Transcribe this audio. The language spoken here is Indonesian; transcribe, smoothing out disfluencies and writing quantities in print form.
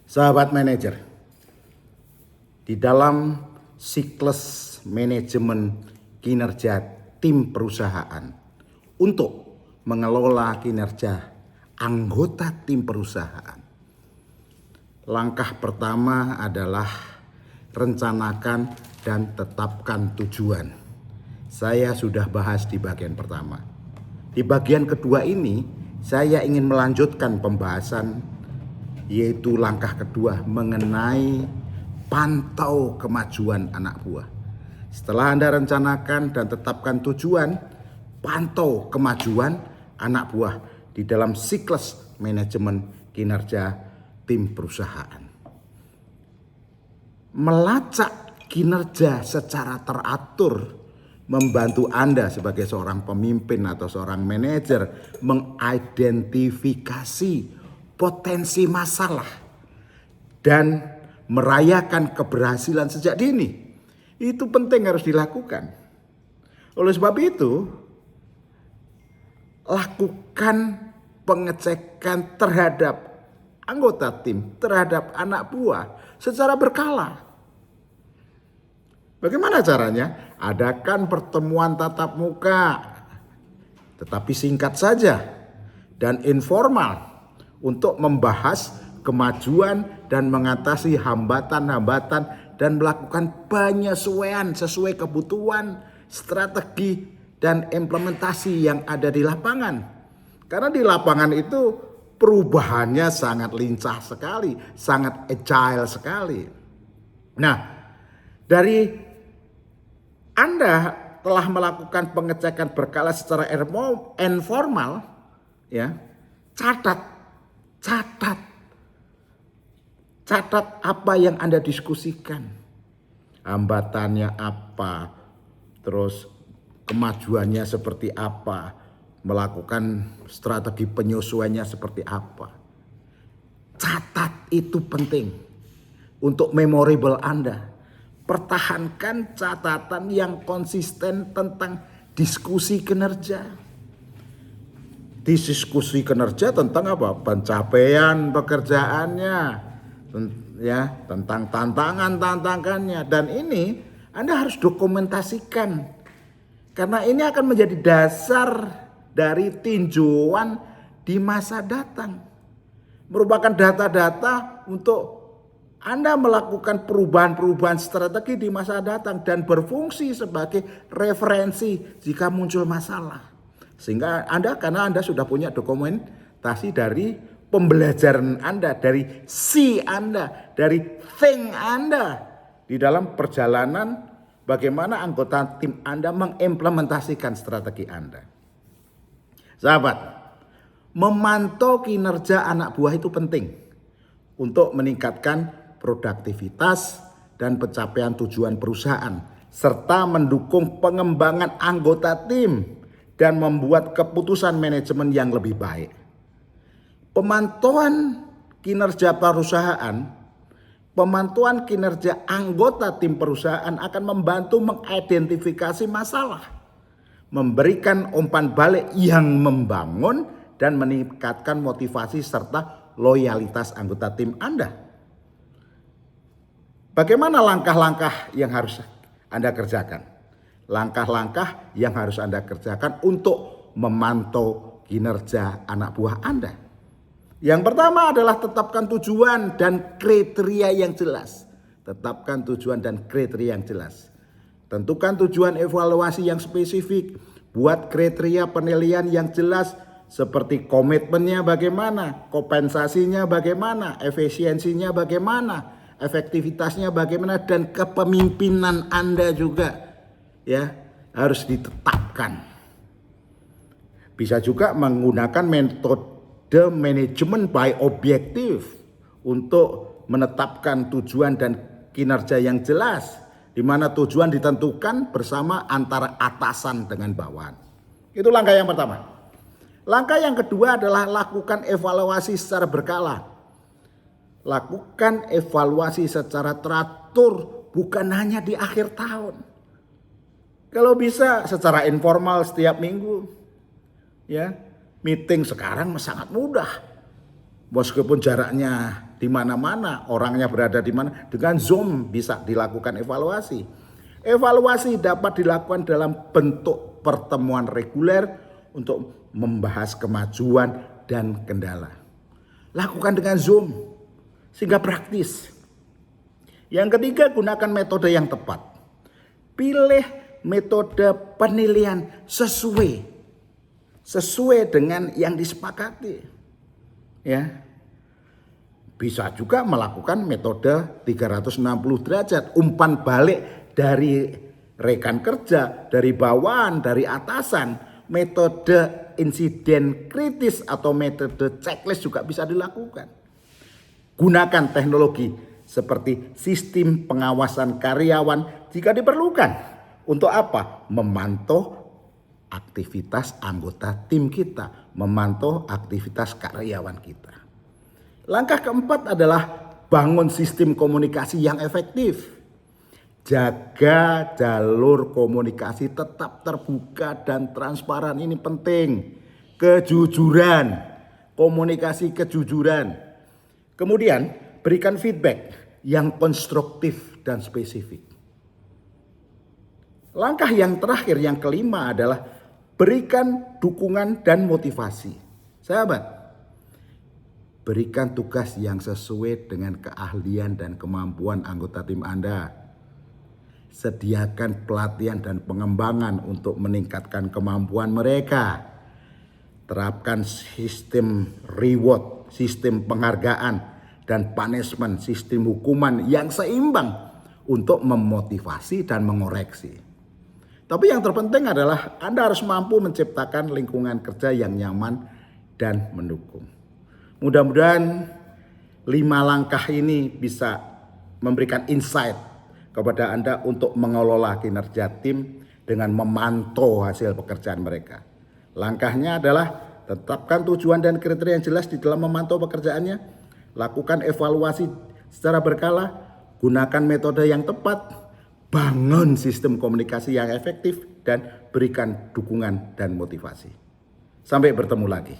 Sahabat manajer, di dalam siklus manajemen kinerja tim perusahaan untuk mengelola kinerja anggota tim perusahaan, langkah pertama adalah rencanakan dan tetapkan tujuan. Saya sudah bahas di bagian pertama. Di bagian kedua ini, saya ingin melanjutkan pembahasan, yaitu langkah kedua mengenai pantau kemajuan anak buah. Setelah Anda rencanakan dan tetapkan tujuan, pantau kemajuan anak buah di dalam siklus manajemen kinerja tim perusahaan. Melacak kinerja secara teratur membantu Anda sebagai seorang pemimpin atau seorang manajer mengidentifikasi potensi masalah dan merayakan keberhasilan sejak dini. Itu penting, harus dilakukan. Oleh sebab itu, lakukan pengecekan terhadap anggota tim, terhadap anak buah secara berkala. Bagaimana caranya? Adakan pertemuan tatap muka, tetapi singkat saja dan informal, untuk membahas kemajuan dan mengatasi hambatan-hambatan dan melakukan penyesuaian sesuai kebutuhan, strategi, dan implementasi yang ada di lapangan. Karena di lapangan itu perubahannya sangat lincah sekali, sangat agile sekali. Nah, dari Anda telah melakukan pengecekan berkala secara informal, ya, catat apa yang Anda diskusikan. Hambatannya apa, terus kemajuannya seperti apa, melakukan strategi penyesuaiannya seperti apa. Catat, itu penting untuk memorable Anda. Pertahankan catatan yang konsisten tentang diskusi kinerja. Diskusi kinerja tentang apa? Pencapaian pekerjaannya, ya, tentang tantangannya, dan ini Anda harus dokumentasikan karena ini akan menjadi dasar dari tinjauan di masa datang, merupakan data-data untuk Anda melakukan perubahan-perubahan strategi di masa datang dan berfungsi sebagai referensi jika muncul masalah. Sehingga karena Anda sudah punya dokumentasi dari pembelajaran Anda, dari Anda, dari think Anda di dalam perjalanan bagaimana anggota tim Anda mengimplementasikan strategi Anda. Sahabat, memantau kinerja anak buah itu penting untuk meningkatkan produktivitas dan pencapaian tujuan perusahaan, serta mendukung pengembangan anggota tim dan membuat keputusan manajemen yang lebih baik. Pemantauan kinerja perusahaan, pemantauan kinerja anggota tim perusahaan akan membantu mengidentifikasi masalah, memberikan umpan balik yang membangun dan meningkatkan motivasi serta loyalitas anggota tim Anda. Bagaimana langkah-langkah yang harus Anda kerjakan? Langkah-langkah yang harus Anda kerjakan untuk memantau kinerja anak buah Anda. Yang pertama adalah tetapkan tujuan dan kriteria yang jelas. Tetapkan tujuan dan kriteria yang jelas. Tentukan tujuan evaluasi yang spesifik. Buat kriteria penilaian yang jelas seperti komitmennya bagaimana, kompensasinya bagaimana, efisiensinya bagaimana, efektivitasnya bagaimana, dan kepemimpinan Anda juga, ya, harus ditetapkan. Bisa juga menggunakan metode manajemen by objektif untuk menetapkan tujuan dan kinerja yang jelas, di mana tujuan ditentukan bersama antara atasan dengan bawahan. Itu langkah yang pertama. Langkah yang kedua adalah lakukan evaluasi secara berkala. Lakukan evaluasi secara teratur, bukan hanya di akhir tahun. Kalau bisa secara informal setiap minggu, ya, meeting sekarang sangat mudah. Meskipun jaraknya di mana-mana, orangnya berada di mana. Dengan Zoom bisa dilakukan evaluasi. Evaluasi dapat dilakukan dalam bentuk pertemuan reguler untuk membahas kemajuan dan kendala. Lakukan dengan Zoom sehingga praktis. Yang ketiga, gunakan metode yang tepat. Pilih metode penilaian sesuai dengan yang disepakati. Ya. Bisa juga melakukan metode 360 derajat, umpan balik dari rekan kerja, dari bawahan, dari atasan. Metode insiden kritis atau metode checklist juga bisa dilakukan. Gunakan teknologi seperti sistem pengawasan karyawan jika diperlukan. Untuk apa? Memantau aktivitas anggota tim kita, memantau aktivitas karyawan kita. Langkah keempat adalah bangun sistem komunikasi yang efektif. Jaga jalur komunikasi tetap terbuka dan transparan, ini penting. Kejujuran, komunikasi kejujuran. Kemudian berikan feedback yang konstruktif dan spesifik. Langkah yang terakhir, yang kelima adalah berikan dukungan dan motivasi. Sahabat, berikan tugas yang sesuai dengan keahlian dan kemampuan anggota tim Anda. Sediakan pelatihan dan pengembangan untuk meningkatkan kemampuan mereka. Terapkan sistem reward, sistem penghargaan, dan punishment, sistem hukuman yang seimbang untuk memotivasi dan mengoreksi. Tapi yang terpenting adalah Anda harus mampu menciptakan lingkungan kerja yang nyaman dan mendukung. Mudah-mudahan 5 langkah ini bisa memberikan insight kepada Anda untuk mengelola kinerja tim dengan memantau hasil pekerjaan mereka. Langkahnya adalah tetapkan tujuan dan kriteria yang jelas di dalam memantau pekerjaannya, lakukan evaluasi secara berkala, gunakan metode yang tepat, bangun sistem komunikasi yang efektif, dan berikan dukungan dan motivasi. Sampai bertemu lagi.